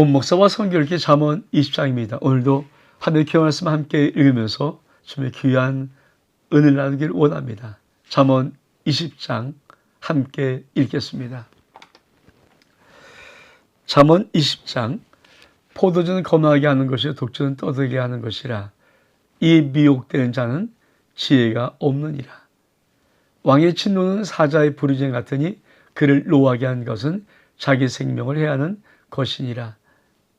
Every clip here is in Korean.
온 목사와 성결기 잠언 20장입니다. 오늘도 하늘의 말씀 함께 읽으면서 주님의 귀한 은혜를 나누기를 원합니다. 잠언 20장 함께 읽겠습니다. 잠언 20장 포도주는 거만하게 하는 것이요 독주는 떠들게 하는 것이라. 이 미혹되는 자는 지혜가 없느니라. 왕의 친노는 사자의 부르짖음 같으니 그를 노하게 한 것은 자기 생명을 해하는 것이니라.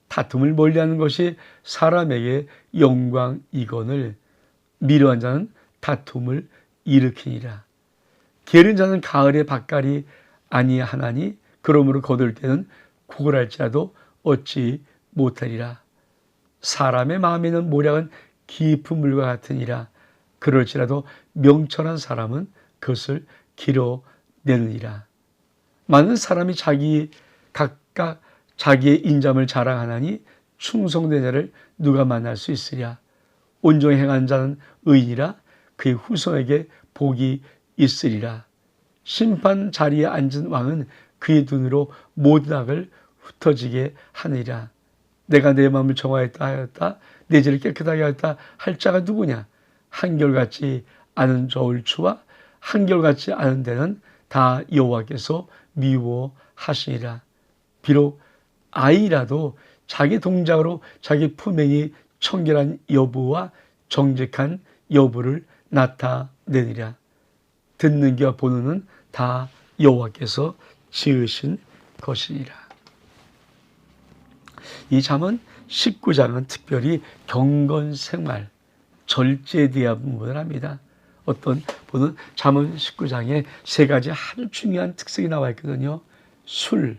다툼을 멀리하는 것이 사람에게 영광이거늘 미련한 자는 다툼을 일으키니라. 게으른 자는 가을에 밭갈이 아니하나니 그러므로 거둘 때는 구걸할지라도 얻지 못하리라. 사람의 마음에는 모략은 깊은 물과 같으니라. 그럴지라도 명철한 사람은 그것을 길어내느니라. 많은 사람이 각각 자기의 인자함을 자랑하나니 충성된 자를 누가 만날 수 있으랴. 온전히 행한 자는 의인이라. 그의 후손에게 복이 있으리라. 심판 자리에 앉은 왕은 그의 눈으로 모든 악을 흩어지게 하느니라. 내가 내 마음을 정하였다 하였다. 내 죄를 깨끗하게 하였다 할 자가 누구냐. 한결같이 않은 저울추와 한결같이 않은 데는 다 여호와께서 미워하시니라. 비록 아이라도 자기 동작으로 자기 품행이 청결한 여부와 정직한 여부를 나타내니라. 듣는 귀와 보는 눈은 다 여호와께서 지으신 것이니라. 이 잠언 19장은 특별히 경건생활, 절제에 대한 부분을 합니다. 어떤 분은 잠언 19장에 세 가지 아주 중요한 특색이 나와 있거든요. 술,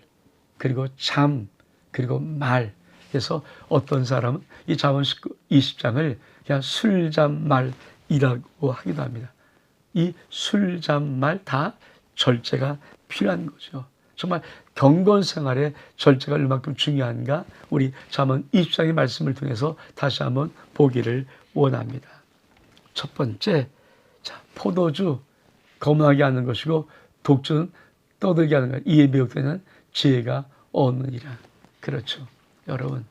그리고 잠, 그리고 말. 그래서 어떤 사람은 이 잠언 20장을 그냥 술, 잠, 말이라고 하기도 합니다. 이 술, 잠, 말 다 절제가 필요한 거죠. 정말 경건생활에 절제가 얼마큼 중요한가 우리 잠언 20장의 말씀을 통해서 다시 한번 보기를 원합니다. 첫 번째, 포도주 거만하게 하는 것이고 독주는 떠들게 하는 것. 이에 미혹되는 지혜가 없느니라. 그렇죠. 여러분,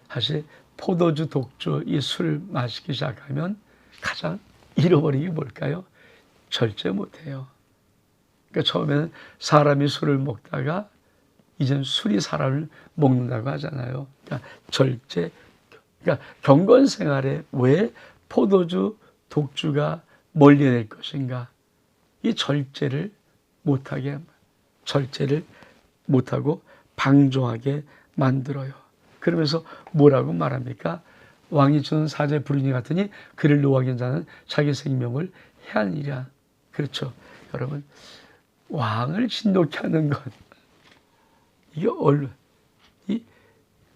사실 포도주, 독주, 이 술 마시기 시작하면 가장 잃어버리는 게 뭘까요? 절제 못해요. 그러니까 처음에는 사람이 술을 먹다가 이제는 술이 사람을 먹는다고 하잖아요. 그러니까 절제, 그러니까 경건생활에 왜 포도주, 독주가 멀리 낼 것인가? 이 절제를 못하게, 절제를 못하고 방종하게 만들어요. 그러면서 뭐라고 말합니까? 왕이 주는 사자의 부르짖음 같으니 그를 노하게 한 자는 자기 생명을 해하니라. 그렇죠. 여러분, 왕을 진노케 하는 것, 이게 이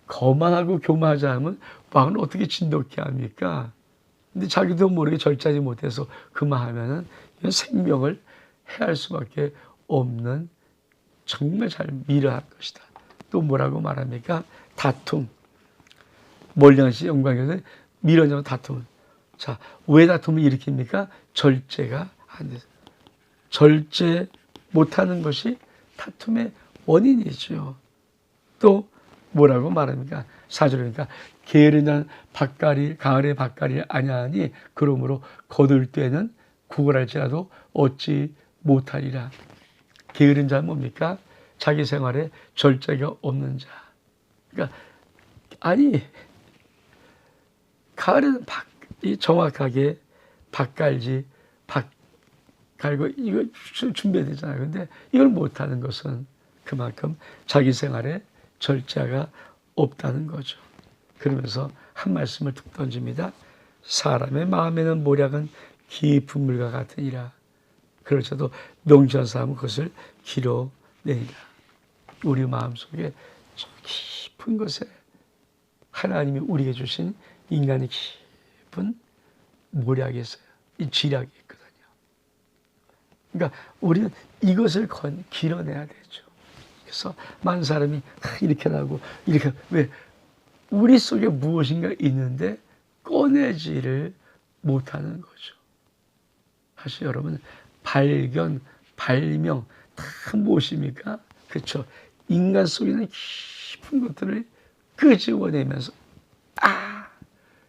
거만하고 교만하지 않으면 왕을 어떻게 진노케 합니까? 근데 자기도 모르게 절제하지 못해서 그만하면은 이건 생명을 해할 수밖에 없는 정말 잘 미련한 것이다. 또 뭐라고 말합니까? 다툼. 멀리한 시 영광에서 미련하고 다툼. 자, 왜 다툼을 일으킵니까? 절제가 안 돼서. 절제 못하는 것이 다툼의 원인이죠. 또 뭐라고 말합니까? 4절이니까 게으른 자는 가을에 밭갈이 아니하니 그러므로 거둘 때는 구걸할지라도 얻지 못하리라. 게으른 자는 뭡니까? 자기 생활에 절제가 없는 자. 그러니까 가을에는 정확하게 밭 갈고 이거 준비해야 되잖아요. 근데 이걸 못하는 것은 그만큼 자기 생활에 절제가 없다는 거죠. 그러면서 한 말씀을 툭 던집니다. 사람의 마음에는 모략은 깊은 물과 같으니라. 그렇지도 명철한 사람은 그것을 길어내니라. 우리 마음속에 저 깊은 곳에 하나님이 우리에게 주신 인간의 깊은 모략이 있어요. 이 지략이 있거든요. 그러니까 우리는 이것을 길어내야 되죠. 그래서 많은 사람이 이렇게 나고 이렇게 왜 우리 속에 무엇인가 있는데 꺼내지를 못하는 거죠. 사실 여러분 발명 다 무엇입니까? 그렇죠. 인간 속에 있는 깊은 것들을 끄집어내면서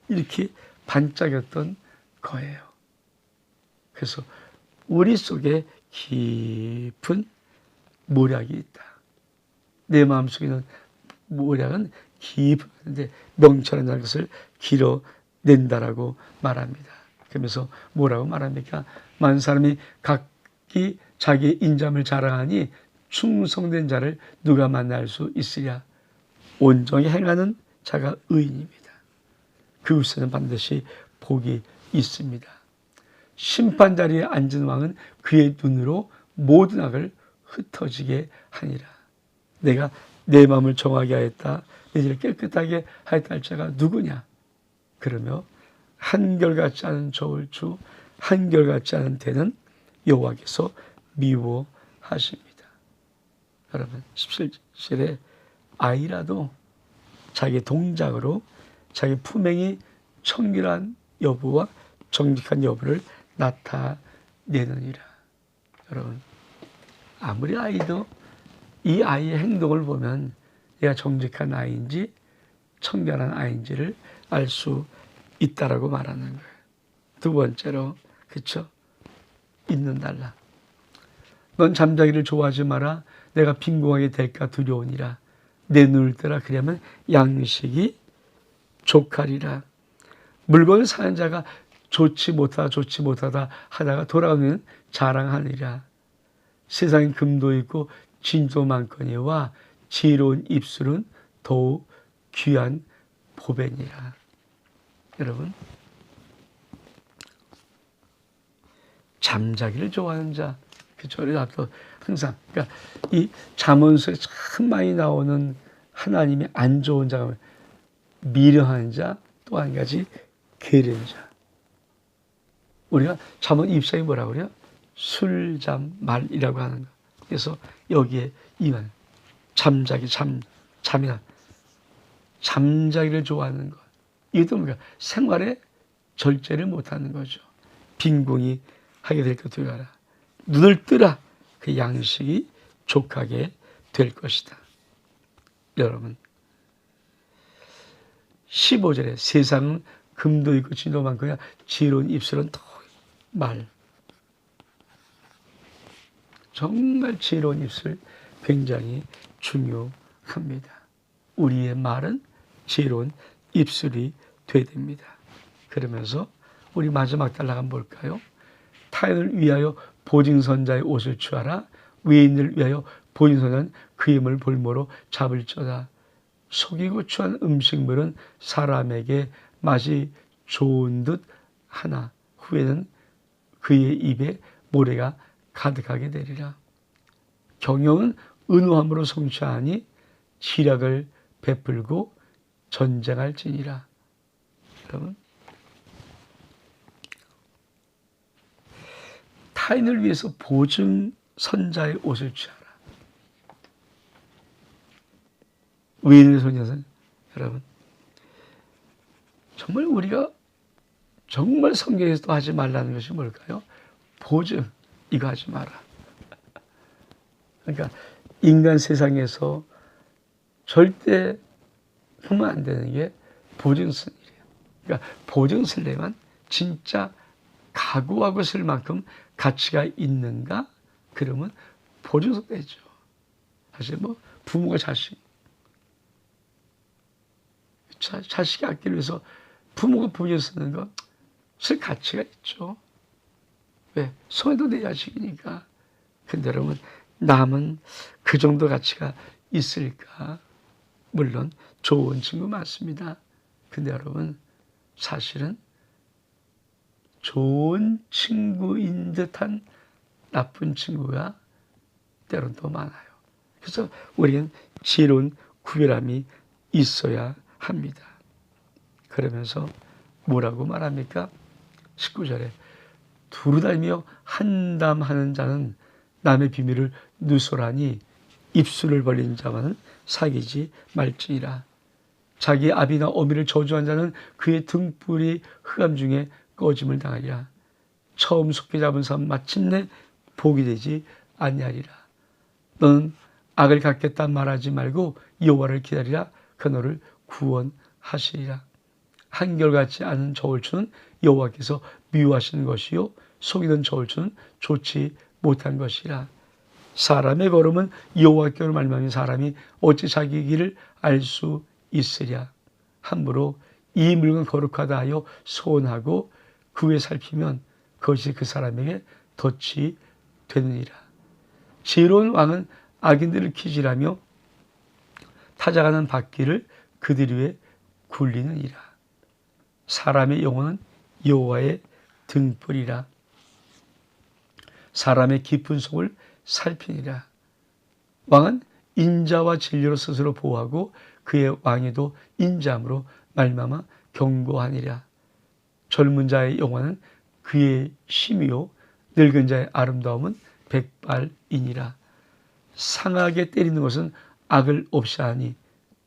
이렇게 반짝였던 거예요. 그래서 우리 속에 깊은 모략이 있다. 내 마음속에는 모략은 깊은데 명철한 것을 길어낸다라고 말합니다. 그러면서 뭐라고 말합니까? 많은 사람이 각기 자기의 인자함을 자랑하니 충성된 자를 누가 만날 수 있으랴. 온전히 행하는 자가 의인입니다. 그곳에는 반드시 복이 있습니다. 심판 자리에 앉은 왕은 그의 눈으로 모든 악을 흩어지게 하니라. 내가 내 마음을 정하게 하였다. 내 길을 깨끗하게 하였다 할 자가 누구냐? 그러며 한결같지 않은 저울주, 한결같지 않은 대는 여호와께서 미워하십니다. 여러분 17절에 아이라도 자기 동작으로 자기 품행이 청결한 여부와 정직한 여부를 나타내느니라. 여러분 아무리 아이도 이 아이의 행동을 보면 얘가 정직한 아이인지 청결한 아이인지를 알 수 있다라고 말하는 거예요. 두 번째로 그렇죠? 있는 달라. 넌 잠자기를 좋아하지 마라. 내가 빈궁하게 될까 두려우니라. 내 눈을 뜨라. 그러면 양식이 족하리라. 물건을 사는 자가 좋지 못하다 하다가 돌아오면 자랑하니라. 세상에 금도 있고 진도 많거니와 지혜로운 입술은 더욱 귀한 보배니라. 여러분 잠자기를 좋아하는 자, 그렇죠? 앞서 항상 그러니까 이 잠언서에 참 많이 나오는 하나님의 안 좋은 자가 미련한 자, 또 한 가지 게으른 자. 우리가 잠언 입장이 뭐라고 그래요? 술잠말이라고 하는 거. 그래서 여기에 이만 잠이나 잠자기를 좋아하는 것. 이것도 뭔가 생활에 절제를 못하는 거죠. 빈궁이 하게 될 것 두려워라. 눈을 뜨라. 그 양식이 족하게 될 것이다. 여러분 15절에 세상은 금도 있고 진도 많고야 지혜로운 입술은 더 말. 정말 지혜로운 입술 굉장히 중요합니다. 우리의 말은 지혜로운 입술이 돼야 됩니다. 그러면서 우리 마지막 단락 한번 볼까요? 타인을 위하여 보증선자의 옷을 취하라. 외인을 위하여 보증선자는 그 힘을 볼모로 잡을지어다. 속이고 취한 음식물은 사람에게 맛이 좋은 듯 하나 후에는 그의 입에 모래가 가득하게 되리라. 경영은 은호함으로 성취하니 시력을 베풀고 전쟁할지니라. 여러분 타인을 위해서 보증 선자의 옷을 취하라. 외인을 손녀선 여러분 정말 우리가 정말 성경에서도 하지 말라는 것이 뭘까요? 보증 이거 하지 마라. 그러니까 인간 세상에서 절대 하면 안 되는 게 보증 쓸 일이에요. 그러니까 보증 쓸려면 진짜 각오하고 쓸 만큼 가치가 있는가? 그러면 보증서 되죠. 사실 뭐 부모가 자식이 아끼기 위해서 부모가 보증 쓰는 거 쓸 가치가 있죠. 왜? 손해도 내 자식이니까. 근데 여러분 남은 그 정도 가치가 있을까? 물론 좋은 친구 많습니다. 근데 여러분 사실은 좋은 친구인 듯한 나쁜 친구가 때론 더 많아요. 그래서 우리는 지혜로운 구별함이 있어야 합니다. 그러면서 뭐라고 말합니까? 19절에 두루다니며 한담하는 자는 남의 비밀을 누설하니 입술을 벌린 자와는 사귀지 말지니라. 자기 아비나 어미를 저주한 자는 그의 등불이 흑암 중에 꺼짐을 당하리라. 처음 속게 잡은 사람 마침내 복이 되지 아니하리라. 너는 악을 갚겠다 말하지 말고 여호와를 기다리라. 그 너를 구원하시리라. 한결같지 않은 저울추는 여호와께서 미워하시는 것이요 속이던 저울추는 좋지 못한 것이라. 사람의 걸음은 여호와께로 말미암아 사람이 어찌 자기 길을 알 수 있으랴. 함부로 이 물건 거룩하다 하여 소원하고 그 후에 살피면 그것이 그 사람에게 덫이 되느니라. 지혜로운 왕은 악인들을 기질하며 타작하는 바퀴를 그들 위에 굴리느니라. 사람의 영혼은 여호와의 등불이라. 사람의 깊은 속을 살피니라. 왕은 인자와 진리로 스스로 보호하고 그의 왕위도 인자함으로 말미암아 경고하니라. 젊은 자의 영혼은 그의 힘이요 늙은 자의 아름다움은 백발이니라. 상하게 때리는 것은 악을 없이 하니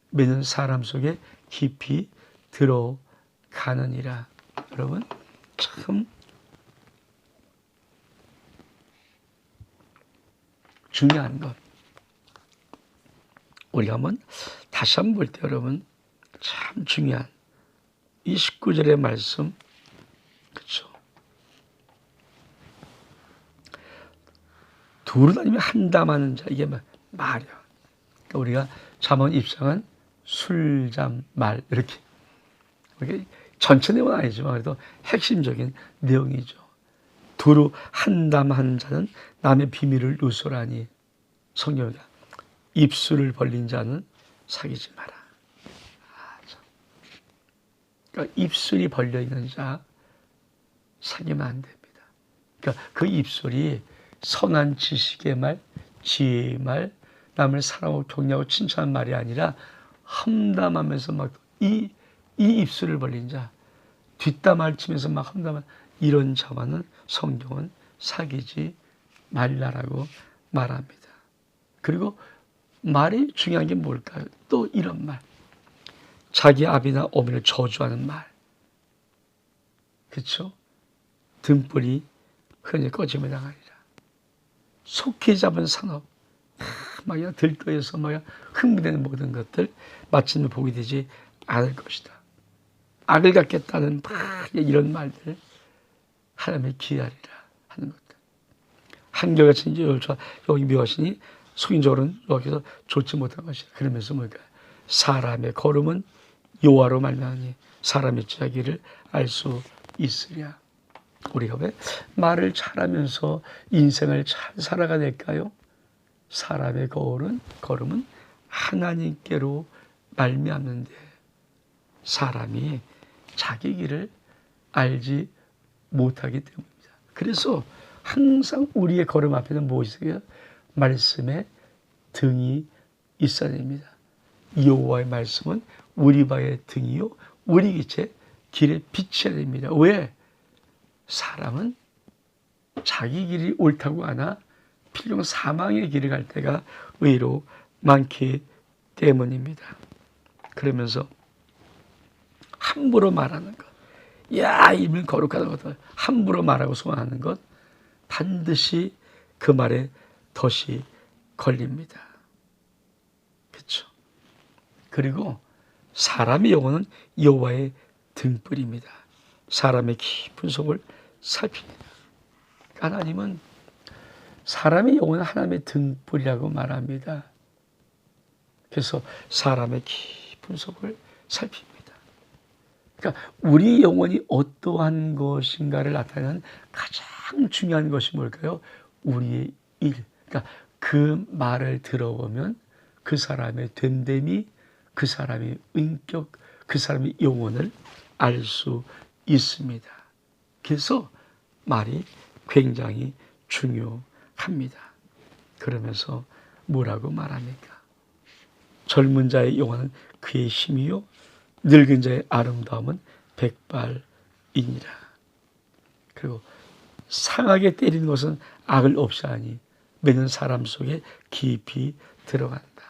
매는 사람 속에 깊이 들어가느니라. 여러분 참 중요한 것. 우리가 한번 다시 한번 볼 때 여러분 참 중요한 이 19절의 말씀, 그렇죠? 두루 다니며 한담하는 자, 이게 말이야. 그러니까 우리가 잠언 입장은 술잠 말 이렇게 전체 내용은 아니지만 그래도 핵심적인 내용이죠. 두루 한담하는 자는 남의 비밀을 누설하니 성경이다. 입술을 벌린 자는 사귀지 마라. 그러니까 입술이 벌려 있는 자 사귀면 안 됩니다. 그러니까 그 입술이 선한 지식의 말, 지혜의 말, 남을 사랑하고 격려하고 칭찬하는 말이 아니라 험담하면서 막 이 입술을 벌린 자, 뒷담화를 치면서 막 험담하는 이런 자와는 성경은 사귀지 말라라고 말합니다. 그리고 말이 중요한 게 뭘까요? 또 이런 말. 자기 아비나 어머니를 저주하는 말. 그렇죠? 등불이 흔히 꺼짐을 당하리라. 속히 잡은 산업. 막 들떠에서 막 흥분되는 모든 것들 마침내 보게 되지 않을 것이다. 악을 갖겠다는 이런 말들 하나님의 기다리라 하는 것들. 한결같이 여기 묘하시니 속인적으로는 여기서 좋지 못한 것이다. 그러면서 뭘까? 사람의 걸음은 여호와로 말미암으니 사람의 자기를 알 수 있으랴. 우리가 왜 말을 잘하면서 인생을 잘 살아가 될까요? 사람의 걸음은 하나님께로 말미암는데 사람이 자기 길을 알지 못하기 때문입니다. 그래서 항상 우리의 걸음 앞에는 무엇이세요? 말씀의 등이 있어야 됩니다. 여호와의 말씀은 우리 발의 등이요 우리 길에 비춰야 됩니다. 왜? 사람은 자기 길이 옳다고 하나 필경 사망의 길을 갈 때가 의외로 많기 때문입니다. 그러면서 함부로 말하는 것, 야 이면 거룩하다는 것들 함부로 말하고 소원하는 것 반드시 그 말에 덫이 걸립니다. 그렇죠? 그리고 사람의 영혼은 여호와의 등불입니다. 사람의 깊은 속을 살핍니다. 하나님은 사람의 영혼은 하나님의 등불이라고 말합니다. 그래서 사람의 깊은 속을 살핍니다. 그러니까 우리 영혼이 어떠한 것인가를 나타내는 가장 중요한 것이 뭘까요? 우리의 일. 그러니까 그 말을 들어보면 그 사람의 됨됨이, 그 사람의 인격, 그 사람의 영혼을 알 수 있습니다. 그래서 말이 굉장히 중요합니다. 그러면서 뭐라고 말합니까? 젊은 자의 영혼은 그의 힘이요 늙은 자의 아름다움은 백발이니라. 그리고 상하게 때리는 것은 악을 없이 하니 매는 사람 속에 깊이 들어간다.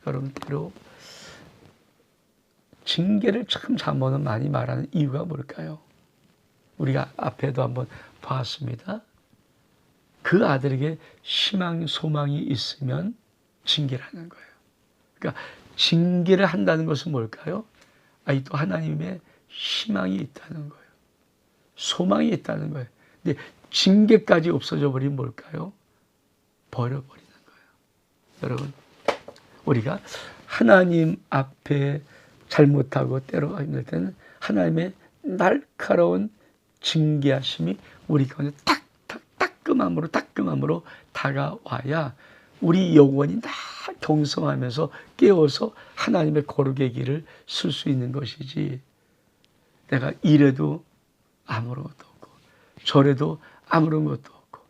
여러분들로 징계를 참 잠언은 많이 말하는 이유가 뭘까요? 우리가 앞에도 한번 봤습니다. 그 아들에게 희망, 소망이 있으면 징계를 하는 거예요. 그러니까 징계를 한다는 것은 뭘까요? 또 하나님의 희망이 있다는 거예요. 소망이 있다는 거예요. 근데 징계까지 없어져 버리면 뭘까요? 버려버리는 거예요. 여러분, 우리가 하나님 앞에 잘못하고 때로 힘들 때는 하나님의 날카로운 징계하심이 우리 가운데 따끔함으로 다가와야 우리 영혼이 다 경성하면서 깨워서 하나님의 거룩의 길을 쓸 수 있는 것이지, 내가 이래도 아무런 것도 없고 저래도 아무런 것도 없고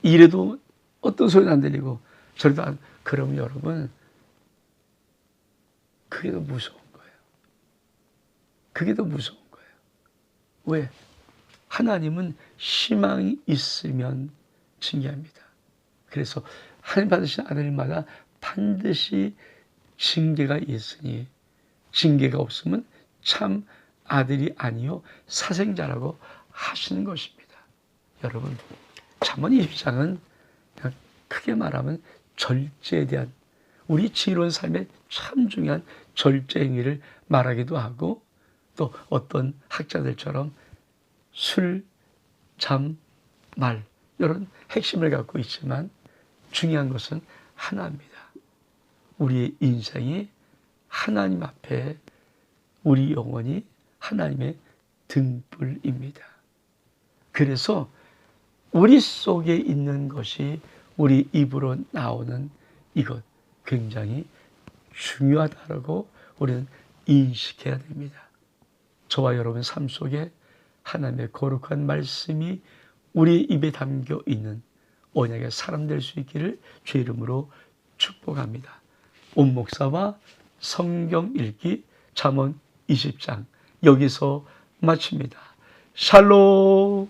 이래도 어떤 소리는 안 들리고 저래도 그러면 여러분, 그게 더 무서운 거예요. 그게 더 무서운 거예요. 왜? 하나님은 희망이 있으면 징계합니다. 그래서 하나님 받으신 아들마다 반드시 징계가 있으니 징계가 없으면 참 아들이 아니요 사생자라고 하시는 것입니다. 여러분, 잠언 20장은 그냥 크게 말하면 절제에 대한, 우리 지혜로운 삶의 참 중요한 절제 행위를 말하기도 하고, 또 어떤 학자들처럼 술, 잠, 말, 이런 핵심을 갖고 있지만 중요한 것은 하나입니다. 우리의 인생이 하나님 앞에 우리 영혼이 하나님의 등불입니다. 그래서 우리 속에 있는 것이 우리 입으로 나오는 이것 굉장히 중요하다고 우리는 인식해야 됩니다. 저와 여러분 삶 속에 하나님의 거룩한 말씀이 우리 입에 담겨 있는 언약의 사람 될 수 있기를 주의 이름으로 축복합니다. 온 목사와 성경 읽기 잠언 20장 여기서 마칩니다. 샬롬.